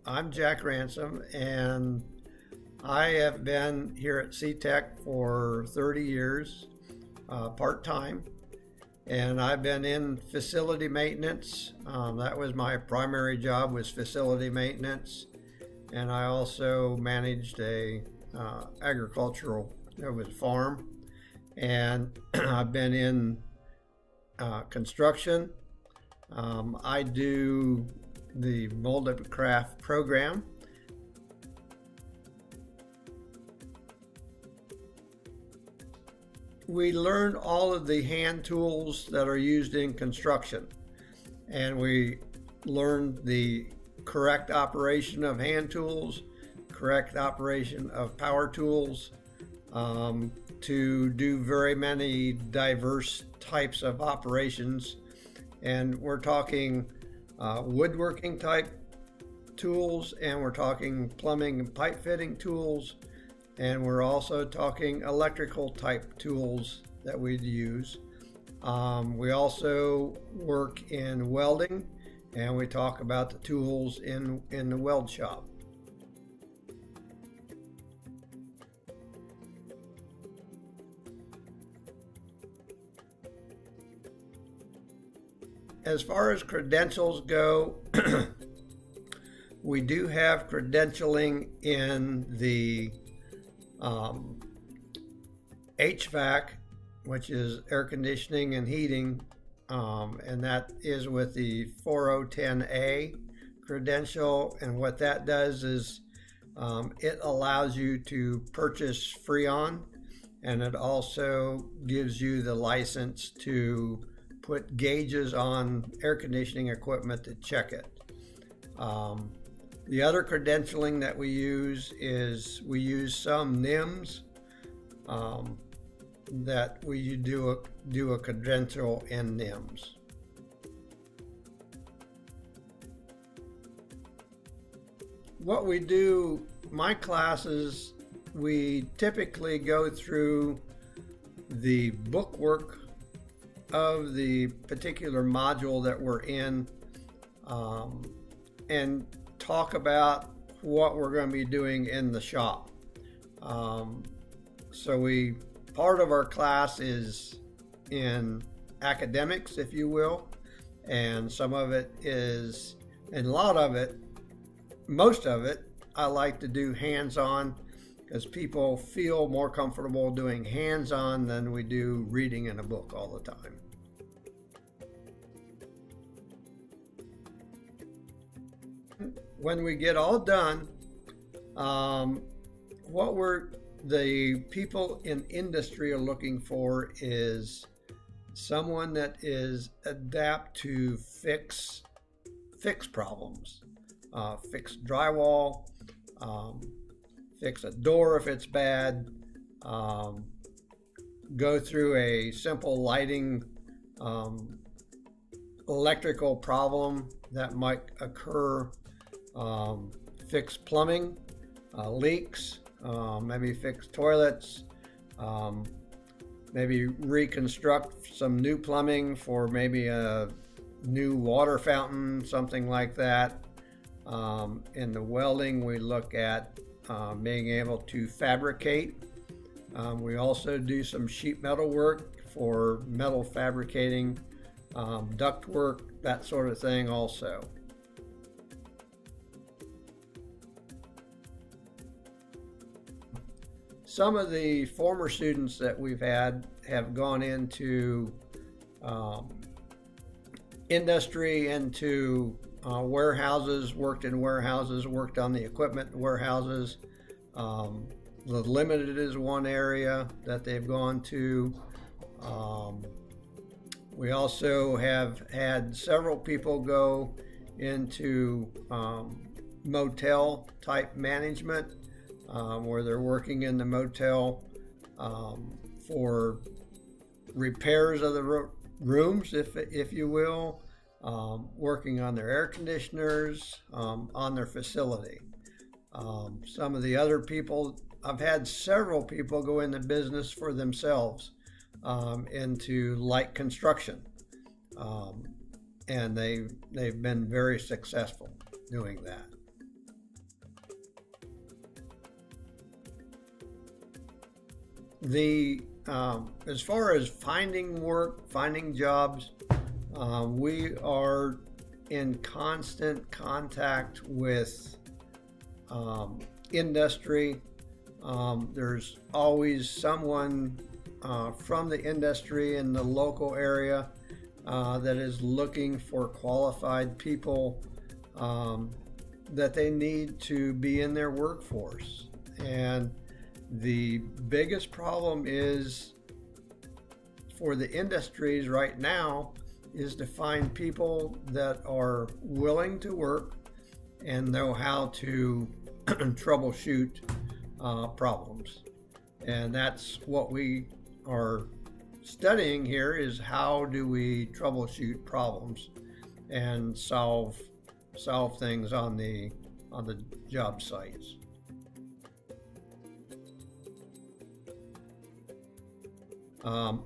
I'm Jack Ransom, and I have been here at C-TEC for 30 years, part-time, and I've been in facility maintenance. That was my primary job, was facility maintenance, and I also managed a agricultural, it was farm, and I've been in construction. I do the Multicraft program. We learn all of the hand tools that are used in construction, and we learn the correct operation of hand tools, correct operation of power tools, to do very many diverse types of operations. And we're talking woodworking type tools, and we're talking plumbing and pipe fitting tools, and we're also talking electrical type tools that we'd use. We also work in welding, and we talk about the tools in the weld shop. As far as credentials go, we do have credentialing in the HVAC, which is air conditioning and heating, and that is with the 4010A credential. And what that does is it allows you to purchase Freon, and it also gives you the license to put gauges on air conditioning equipment to check it. The other credentialing that we use is we use some NIMS that we do a credential in NIMS. What we do, my classes, we typically go through the bookwork of the particular module that we're in, and talk about what we're going to be doing in the shop. So part of our class is in academics, if you will, and some of it is, and a lot of it, most of it, I like to do hands-on, because people feel more comfortable doing hands-on than we do reading in a book all the time. When we get all done, what the people in industry are looking for is someone that is adept to fix problems, fix drywall, fix a door if it's bad, go through a simple lighting, electrical problem that might occur, fix plumbing, leaks, maybe fix toilets, maybe reconstruct some new plumbing for maybe a new water fountain, something like that. In the welding, we look at being able to fabricate. We also do some sheet metal work for metal fabricating, duct work, that sort of thing also. Some of the former students that we've had have gone into industry, into warehouses, worked in warehouses, worked on the equipment in warehouses. The limited is one area that they've gone to. We also have had several people go into motel type management, where they're working in the motel for repairs of the rooms, if you will, working on their air conditioners, on their facility. Some of the other people, I've had several people go into business for themselves, into light construction, and they've been very successful doing that. As far as finding work, finding jobs, we are in constant contact with industry. There's always someone from the industry in the local area that is looking for qualified people that they need to be in their workforce. And the biggest problem is for the industries right now is to find people that are willing to work and know how to troubleshoot problems. And that's what we are studying here, is how do we troubleshoot problems and solve things on the job sites.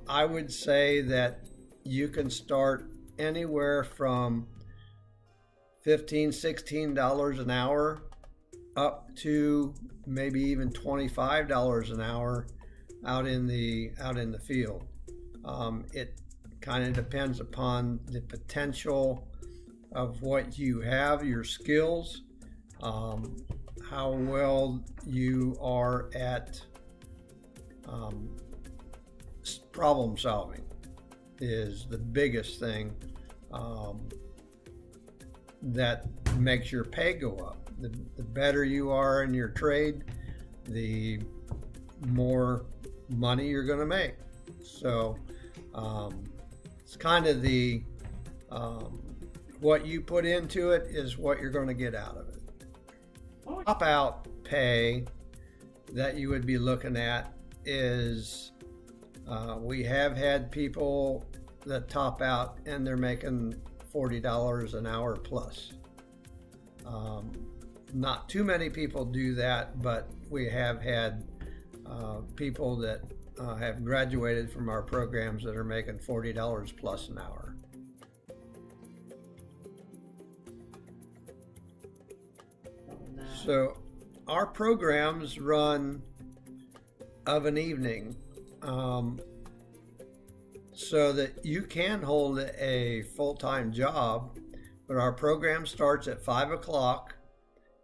I would say that you can start anywhere from $15, $16 an hour up to maybe even $25 an hour out in the field. It kind of depends upon the potential of what you have, your skills, how well you are at problem solving is the biggest thing that makes your pay go up. The better you are in your trade, the more money you're going to make. So it's kind of the what you put into it is what you're going to get out of it. Top out pay that you would be looking at is we have had people that top out and they're making $40 an hour plus. Not too many people do that, but we have had people that have graduated from our programs that are making $40 plus an hour. So our programs run of an evening, so that you can hold a full-time job, but our program starts at 5 o'clock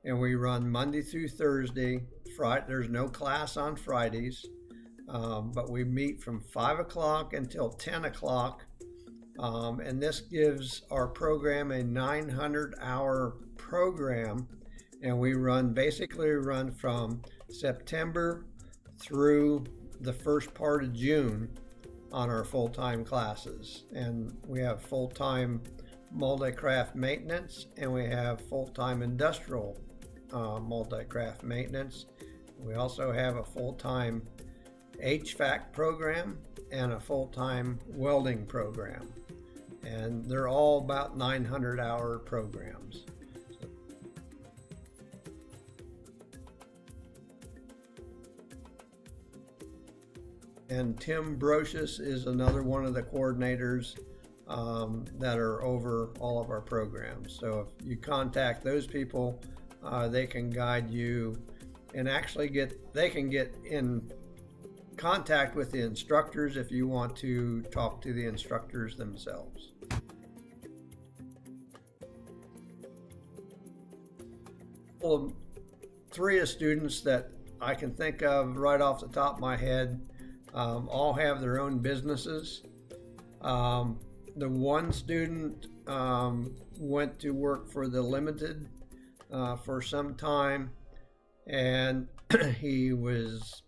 and we run Monday through Thursday. There's no class on Fridays, but we meet from 5 o'clock until 10 o'clock. And this gives our program a 900-hour program, and we basically run from September through the first part of June on our full-time classes. And we have full-time multi-craft maintenance, and we have full-time industrial multi-craft maintenance. We also have a full-time HVAC program and a full-time welding program, and they're all about 900-hour programs. And Tim Brocious is another one of the coordinators that are over all of our programs. So if you contact those people, they can guide you and actually they can get in contact with the instructors if you want to talk to the instructors themselves. Well, 3 of students that I can think of right off the top of my head all have their own businesses. The one student went to work for the Limited for some time, and he was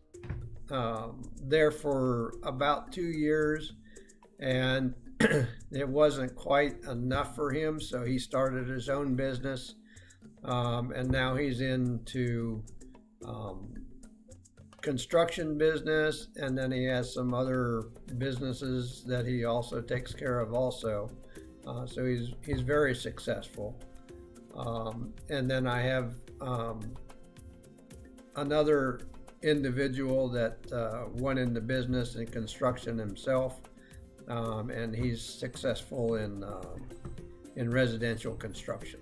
there for about 2 years, and it wasn't quite enough for him, so he started his own business, and now he's into construction business, and then he has some other businesses that he also takes care of also. So he's very successful. And then I have another individual that went into business and construction himself, and he's successful in residential construction.